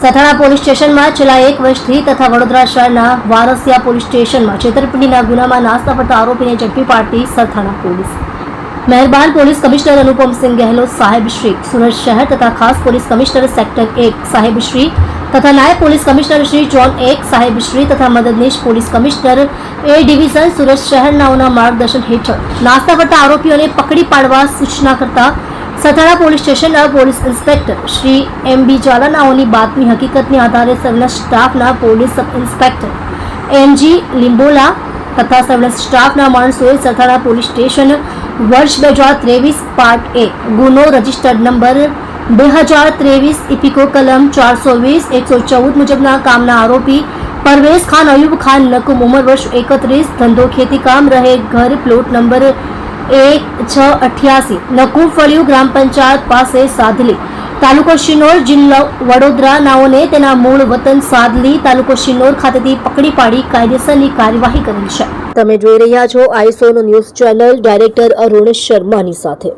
Sathana police સ્ટેશનમાં છેલ્લા 1 વર્ષથી તથા વડોદરા શહેરના વારસિયા પોલીસ સ્ટેશનમાં છેતરપિંડીના ગુનામાં નાસ્તા ફરતા આરોપીને ઝડપી પાડતી સથાણા પોલીસ. મહેરબાન પોલીસ કમિશનર અનુપમસિંહ ગહેલોત સાહેબ શ્રી સુરત શહેર તથા ખાસ પોલીસ કમિશનર સેક્ટર 1 સાહેબ શ્રી તથા નાયબ પોલીસ કમિશનર શ્રી ઝોન 1 સાહેબ શ્રી તથા મદદનીશ police commissioner A division Surat શહેરનાઓના માર્ગદર્શન હેઠળ નાસ્તા ફરતા આરોપીઓને પકડી પાડવા સૂચના કરતા સથાણા પોલીસ સ્ટેશનના પોલીસ ઇન્સ્પેક્ટર શ્રી એમ.બી. ઝાલાનાઓની બાતમી હકીકતને આધારે સર્વેલન્સ સ્ટાફના પોલીસ સબ ઇન્સ્પેક્ટર એમ.જી. લિંબોલા તથા સર્વેલન્સ સ્ટાફના માણસોએ સથાણા પોલીસ સ્ટેશન વર્ષ 2023 પાર્ટ એ ગુનો રજિસ્ટર્ડ નંબર 2023 ઇપિકો કલમ 420 114 મુજબના કામના આરોપી પરવેઝ ખાન અયુબ ખાન નકુમ ઉંમર વર્ષ 31 ધંધો ખેતીકામ રહે ઘર પ્લોટ નંબર 1688 નકુમ ફળિયું ગ્રામ પંચાયત પાસે સાદલી તાલુકો શિનોર જિલ્લો વડોદરા નાઓને તેના મૂળ વતન સાદલી તાલુકો શિનોર ખાતેથી પકડી પાડી કાયદેસરની કાર્યવાહી કરેલ છે. તમે જોઈ રહ્યા છો આઈસોનો ન્યૂઝ ચેનલ ડાયરેક્ટર અરુણ શર્માની સાથે.